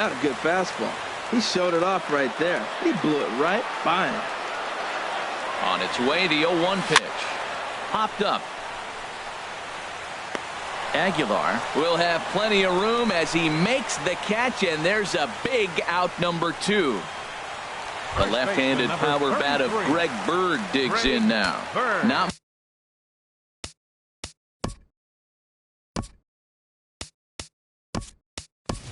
Not a good fastball. He showed it off right there. He blew it right by him. On its way, the 0-1 pitch. Popped up. Aguilar will have plenty of room as he makes the catch, and there's a big out, number 2. The left-handed power bat of Greg Bird digs in now. Not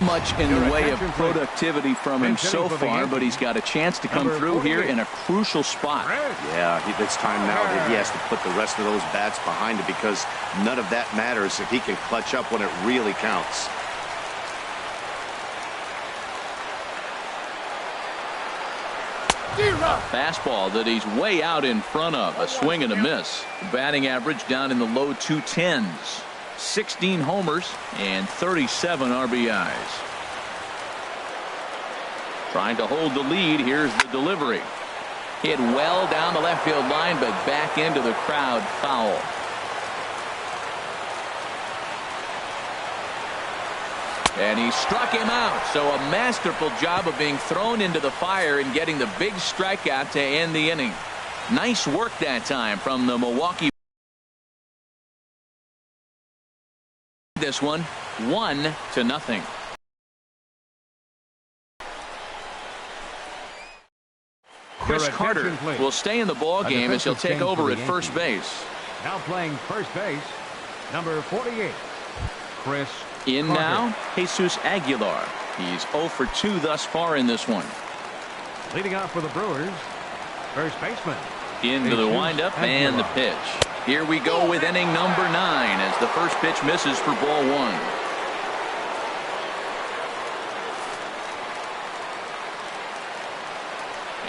much in the way of productivity from him so far, but he's got a chance to come through here in a crucial spot. Yeah, it's time now that he has to put the rest of those bats behind it, because none of that matters if he can clutch up when it really counts. A fastball that he's way out in front of. A swing and a miss. Batting average down in the low 210s. 16 homers and 37 RBIs. Trying to hold the lead. Here's the delivery. Hit well down the left field line, but back into the crowd. Foul. And he struck him out. So a masterful job of being thrown into the fire and getting the big strikeout to end the inning. Nice work that time from the Milwaukee. This one 1-0. Chris Carter will stay in the ball game as he'll take over at first base. Now playing first base, number 48, Chris in Carter. Now, Jesus Aguilar. He's 0 for 2 thus far in this one. Leading off for the Brewers, first baseman. Into the windup and the pitch. Here we go with inning number 9 as the first pitch misses for ball 1.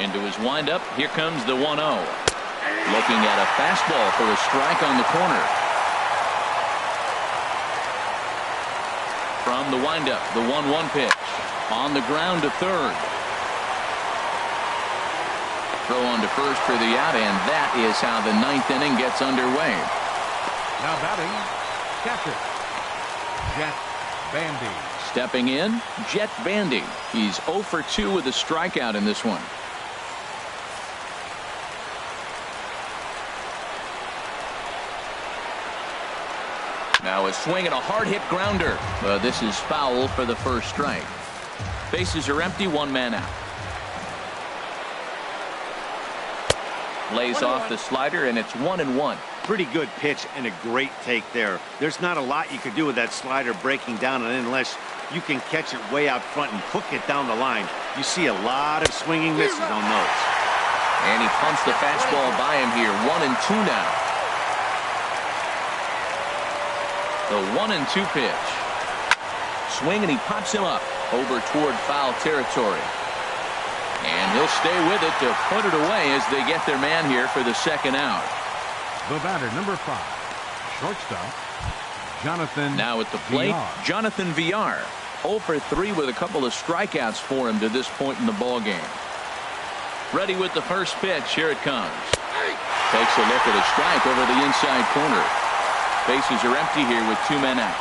Into his windup. Here comes the 1-0. Looking at a fastball for a strike on the corner. From the windup, the 1-1 pitch. On the ground to third. Throw on to first for the out, and that is how the 9th inning gets underway. Now batting, catcher, Jet Bandy. Stepping in, Jet Bandy. He's 0 for 2 with a strikeout in this one. Now a swing and a hard-hit grounder. This is foul for the first strike. Bases are empty, 1 man out. Lays off the slider, and it's 1-1. Pretty good pitch and a great take there. There's not a lot you could do with that slider breaking down, and unless you can catch it way out front and hook it down the line, you see a lot of swinging misses on those. And he pumps the fastball by him here. 1-2 now. The 1-2 pitch. Swing, and he pops him up over toward foul territory. And he'll stay with it to put it away as they get their man here for the second out. The batter, number 5, shortstop, Jonathan. Now at the plate, VR. Jonathan VR. 0 for 3 with a couple of strikeouts for him to this point in the ball game. Ready with the first pitch. Here it comes. Takes a look at a strike over the inside corner. Bases are empty here with 2 men out.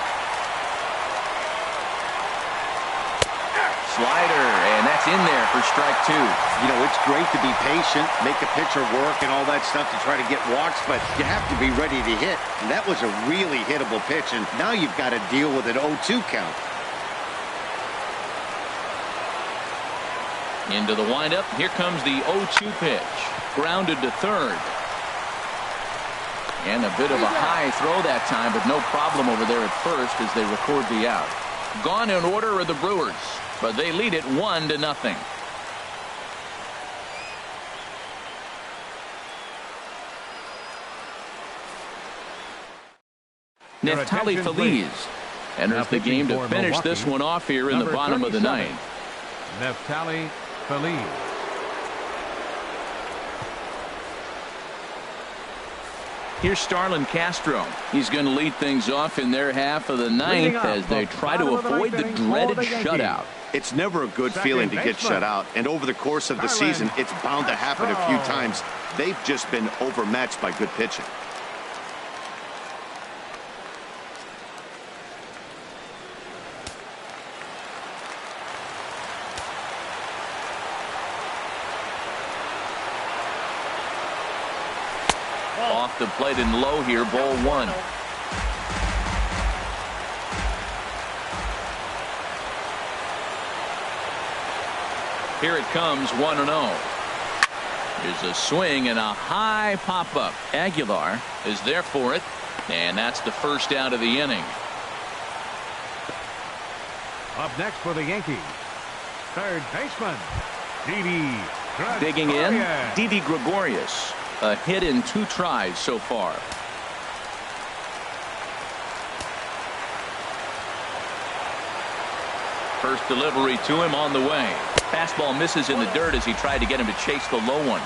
Slider, and that's in there for strike 2. You know, it's great to be patient, make a pitcher work and all that stuff to try to get walks, but you have to be ready to hit. And that was a really hittable pitch, and now you've got to deal with an 0-2 count. Into the windup. Here comes the 0-2 pitch. Grounded to third. And a bit of a high throw that time, but no problem over there at first as they record the out. Gone in order are the Brewers, but they lead it 1-0. Neftali Feliz enters the game to finish this one off here in the bottom of the 9th. Neftali Feliz. Here's Starlin Castro. He's going to lead things off in their half of the 9th as they try to avoid the dreaded shutout. It's never a good feeling to get shut out, and over the course of the season, it's bound to happen a few times. They've just been overmatched by good pitching. Off the plate and low here, ball one. Here it comes, 1-0. Here's a swing and a high pop-up. Aguilar is there for it, and that's the first out of the inning. Up next for the Yankees, third baseman, Didi. Digging in, Didi Gregorius. A hit in 2 tries so far. First delivery to him on the way. Fastball misses in the dirt as he tried to get him to chase the low one.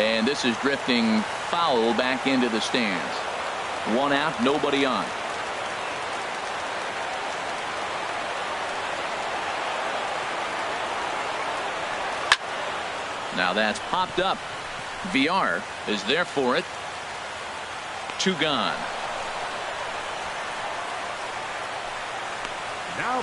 And this is drifting foul back into the stands. 1 out, nobody on. Now that's popped up. VR is there for it. 2 gone.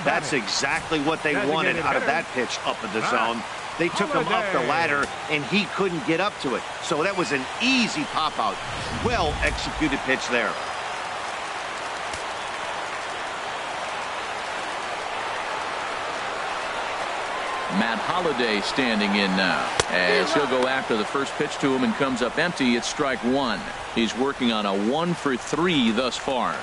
That's exactly what they wanted out of that pitch up in the zone. They took him up the ladder, and he couldn't get up to it. So that was an easy pop-out. Well-executed pitch there. Matt Holliday standing in now as he'll go after the first pitch to him and comes up empty. It's strike 1. He's working on a 1 for 3 thus far.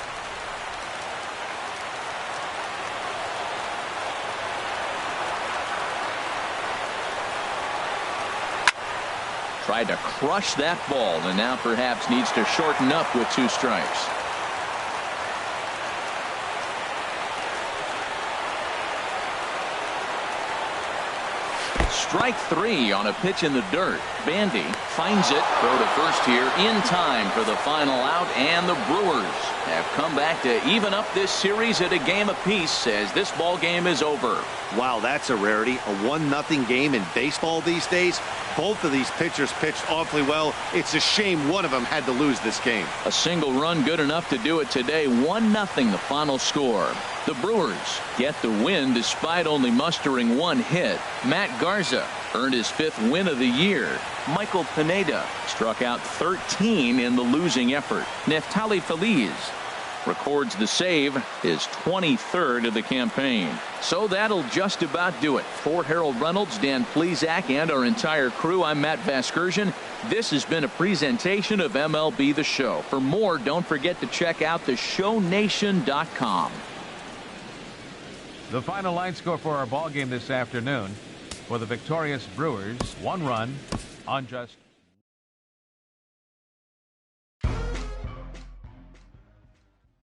Tried to crush that ball and now perhaps needs to shorten up with 2 strikes. Strike 3 on a pitch in the dirt. Bandy finds it. Throw to first here in time for the final out, and the Brewers have come back to even up this series at a game apiece as this ball game is over. Wow, that's a rarity. A 1-0 game in baseball these days. Both of these pitchers pitched awfully well. It's a shame one of them had to lose this game. A single run good enough to do it today. 1-0 the final score. The Brewers get the win despite only mustering 1 hit. Matt Garza earned his 5th win of the year. Michael Pineda struck out 13 in the losing effort. Neftali Feliz records the save, his 23rd of the campaign. So that'll just about do it. For Harold Reynolds, Dan Plesac, and our entire crew, I'm Matt Vasgersian. This has been a presentation of MLB The Show. For more, don't forget to check out theshownation.com. The final line score for our ball game this afternoon: for the victorious Brewers, 1 run on just